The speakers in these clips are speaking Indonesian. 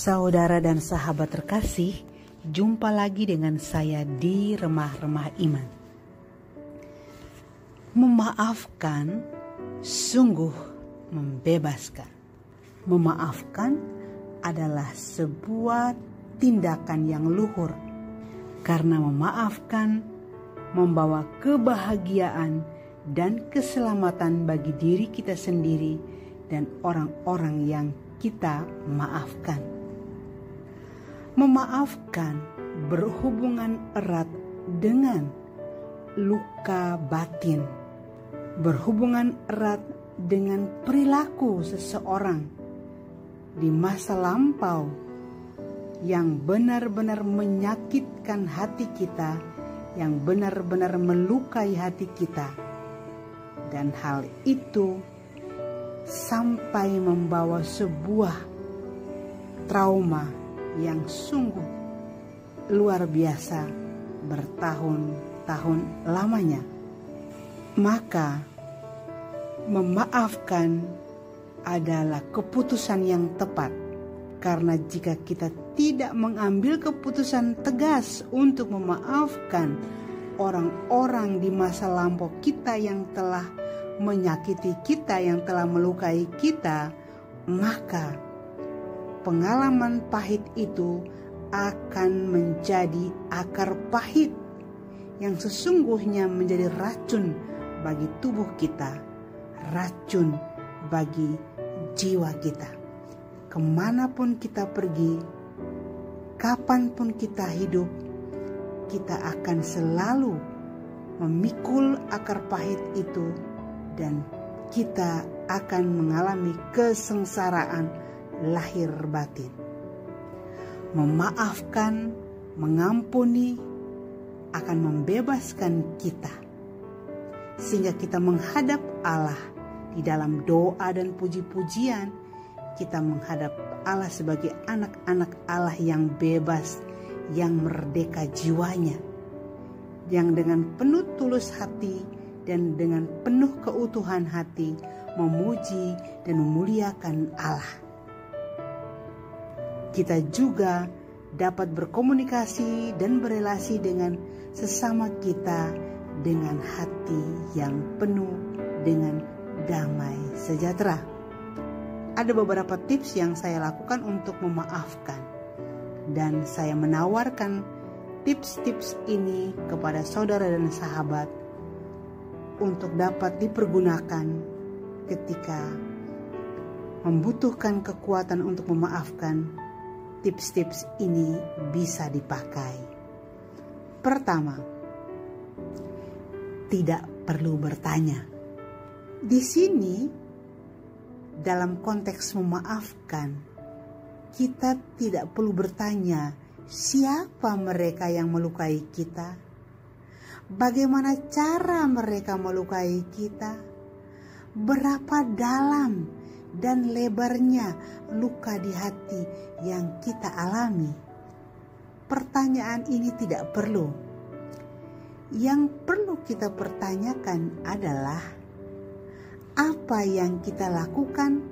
Saudara dan sahabat terkasih, jumpa lagi dengan saya di Remah-Remah Iman. Memaafkan sungguh membebaskan. Memaafkan adalah sebuah tindakan yang luhur, karena memaafkan membawa kebahagiaan dan keselamatan bagi diri kita sendiri dan orang-orang yang kita maafkan. Memaafkan berhubungan erat dengan luka batin, berhubungan erat dengan perilaku seseorang di masa lampau yang benar-benar menyakitkan hati kita, yang benar-benar melukai hati kita. Dan hal itu sampai membawa sebuah trauma yang sungguh luar biasa bertahun-tahun lamanya. Maka memaafkan adalah keputusan yang tepat, karena jika kita tidak mengambil keputusan tegas untuk memaafkan orang-orang di masa lampau kita yang telah menyakiti kita, yang telah melukai kita, maka pengalaman pahit itu akan menjadi akar pahit yang sesungguhnya menjadi racun bagi tubuh kita, racun bagi jiwa kita. Kemanapun kita pergi, kapanpun kita hidup, kita akan selalu memikul akar pahit itu dan kita akan mengalami kesengsaraan lahir batin. Memaafkan, mengampuni akan membebaskan kita, sehingga kita menghadap Allah di dalam doa dan puji-pujian. Kita menghadap Allah sebagai anak-anak Allah yang bebas, yang merdeka jiwanya, yang dengan penuh tulus hati dan dengan penuh keutuhan hati memuji dan memuliakan Allah. Kita juga dapat berkomunikasi dan berelasi dengan sesama kita dengan hati yang penuh dengan damai sejahtera. Ada beberapa tips yang saya lakukan untuk memaafkan, dan saya menawarkan tips-tips ini kepada saudara dan sahabat untuk dapat dipergunakan ketika membutuhkan kekuatan untuk memaafkan. Tips-tips ini bisa dipakai. Pertama, tidak perlu bertanya. Di sini, dalam konteks memaafkan, kita tidak perlu bertanya siapa mereka yang melukai kita, bagaimana cara mereka melukai kita, berapa dalam dan lebarnya luka di hati yang kita alami. Pertanyaan ini tidak perlu. Yang perlu kita pertanyakan adalah apa yang kita lakukan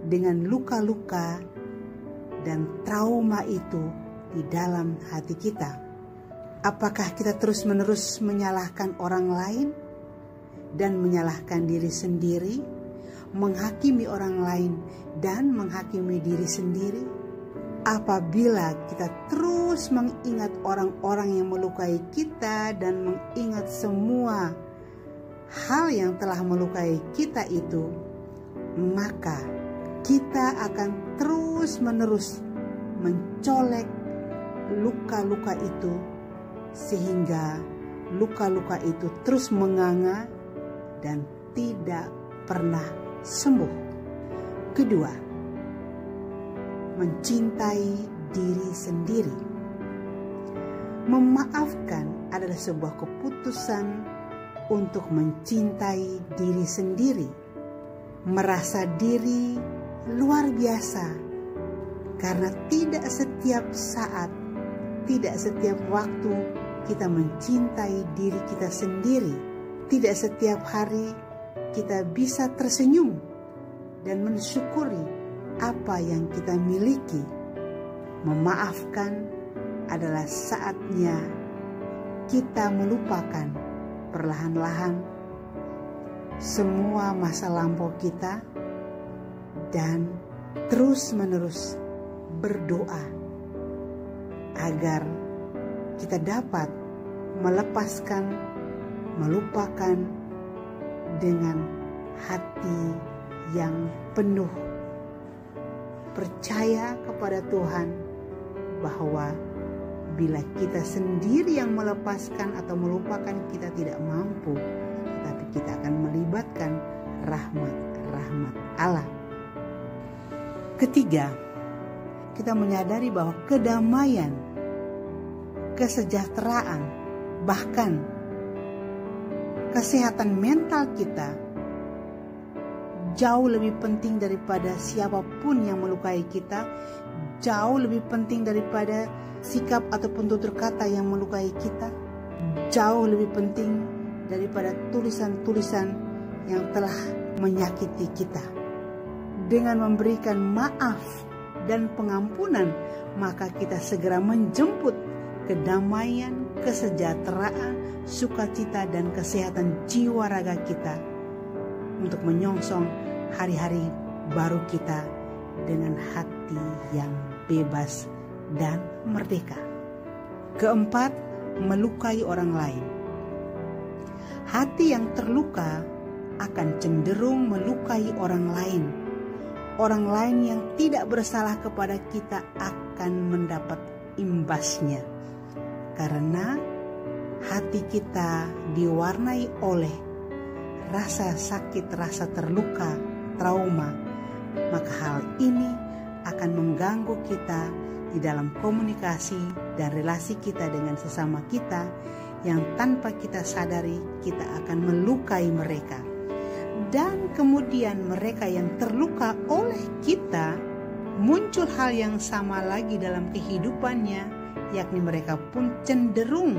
dengan luka-luka dan trauma itu di dalam hati kita. Apakah kita terus-menerus menyalahkan orang lain dan menyalahkan diri sendiri, menghakimi orang lain dan menghakimi diri sendiri? Apabila kita terus mengingat orang-orang yang melukai kita dan mengingat semua hal yang telah melukai kita itu, maka kita akan terus-menerus mencolek luka-luka itu, sehingga luka-luka itu terus menganga dan tidak pernah sembuh. Kedua, mencintai diri sendiri. Memaafkan adalah sebuah keputusan untuk mencintai diri sendiri, merasa diri luar biasa, karena tidak setiap saat, tidak setiap waktu kita mencintai diri kita sendiri. Tidak setiap hari kita bisa tersenyum dan mensyukuri apa yang kita miliki. Memaafkan adalah saatnya kita melupakan perlahan-lahan semua masa lampau kita dan terus-menerus berdoa agar kita dapat melepaskan, melupakan dengan hati yang penuh percaya kepada Tuhan bahwa bila kita sendiri yang melepaskan atau melupakan, kita tidak mampu, tetapi kita akan melibatkan rahmat Allah. Ketiga, kita menyadari bahwa kedamaian, kesejahteraan, bahkan kesehatan mental kita jauh lebih penting daripada siapapun yang melukai kita, jauh lebih penting daripada sikap ataupun tutur kata yang melukai kita, jauh lebih penting daripada tulisan-tulisan yang telah menyakiti kita. Dengan memberikan maaf dan pengampunan, maka kita segera menjemput kedamaian, kesejahteraan, sukacita, dan kesehatan jiwa raga kita untuk menyongsong hari-hari baru kita dengan hati yang bebas dan merdeka. Keempat, melukai orang lain. Hati yang terluka akan cenderung melukai orang lain. Orang lain yang tidak bersalah kepada kita akan mendapat imbasnya. Karena hati kita diwarnai oleh rasa sakit, rasa terluka, trauma, maka hal ini akan mengganggu kita di dalam komunikasi dan relasi kita dengan sesama kita, yang tanpa kita sadari kita akan melukai mereka. Dan kemudian mereka yang terluka oleh kita, muncul hal yang sama lagi dalam kehidupannya, yakni mereka pun cenderung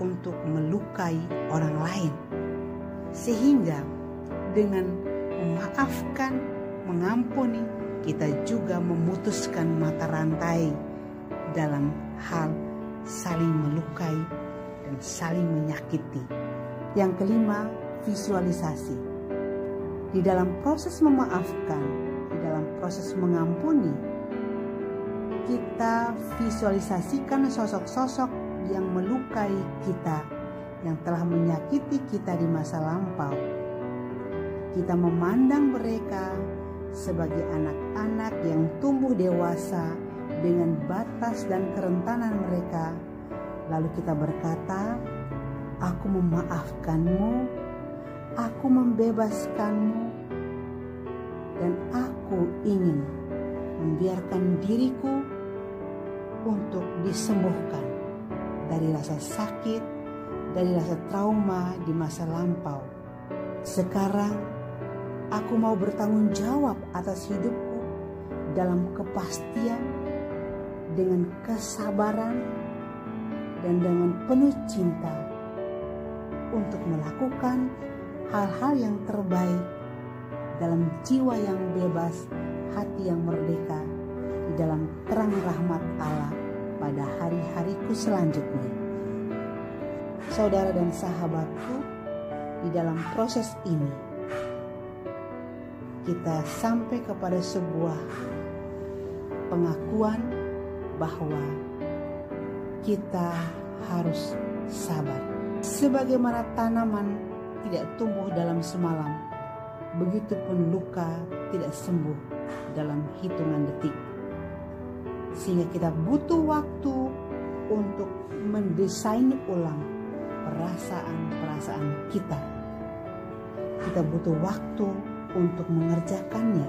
untuk melukai orang lain. Sehingga dengan memaafkan, mengampuni, kita juga memutuskan mata rantai dalam hal saling melukai dan saling menyakiti. Yang kelima, visualisasi. Di dalam proses memaafkan, di dalam proses mengampuni, kita visualisasikan sosok-sosok yang melukai kita, yang telah menyakiti kita di masa lampau. Kita memandang mereka sebagai anak-anak yang tumbuh dewasa dengan batas dan kerentanan mereka. Lalu kita berkata, "Aku memaafkanmu, aku membebaskanmu, dan aku ingin membiarkan diriku untuk disembuhkan dari rasa sakit, dari rasa trauma di masa lampau. Sekarang aku mau bertanggung jawab atas hidupku dalam kepastian, dengan kesabaran, dan dengan penuh cinta untuk melakukan hal-hal yang terbaik dalam jiwa yang bebas, hati yang merdeka, di dalam terang rahmat Allah pada hari-hariku selanjutnya." Saudara dan sahabatku, di dalam proses ini kita sampai kepada sebuah pengakuan bahwa kita harus sabar. Sebagaimana tanaman tidak tumbuh dalam semalam, begitupun luka tidak sembuh dalam hitungan detik. Sehingga kita butuh waktu untuk mendesain ulang perasaan-perasaan kita. Kita butuh waktu untuk mengerjakannya,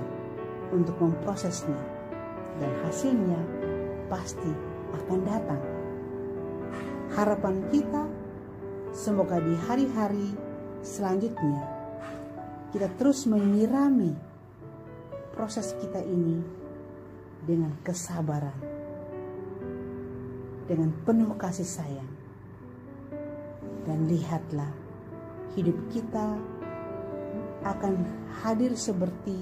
untuk memprosesnya, dan hasilnya pasti akan datang. Harapan kita semoga di hari-hari selanjutnya kita terus menyirami proses kita ini dengan kesabaran, dengan penuh kasih sayang. Dan lihatlah, hidup kita akan hadir seperti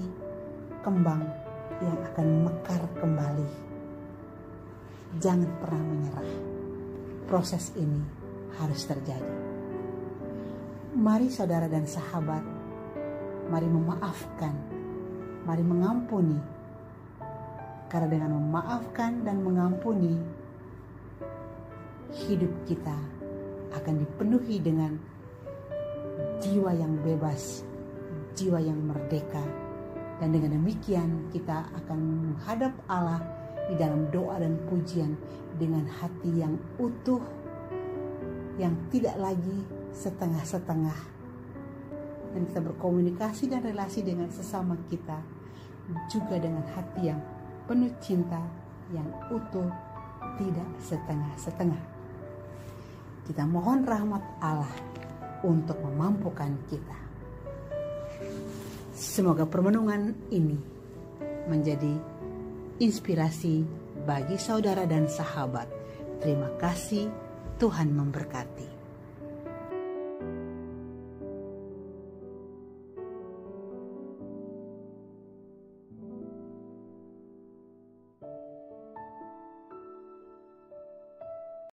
kembang yang akan mekar kembali. Jangan pernah menyerah. Proses ini harus terjadi. Mari saudara dan sahabat, mari memaafkan, mari mengampuni. Karena dengan memaafkan dan mengampuni, hidup kita akan dipenuhi dengan jiwa yang bebas, jiwa yang merdeka. Dan dengan demikian kita akan menghadap Allah di dalam doa dan pujian dengan hati yang utuh, yang tidak lagi setengah-setengah. Dan kita berkomunikasi dan relasi dengan sesama kita juga dengan hati yang penuh cinta, yang utuh, tidak setengah-setengah. Kita mohon rahmat Allah untuk memampukan kita. Semoga permenungan ini menjadi inspirasi bagi saudara dan sahabat. Terima kasih, Tuhan memberkati.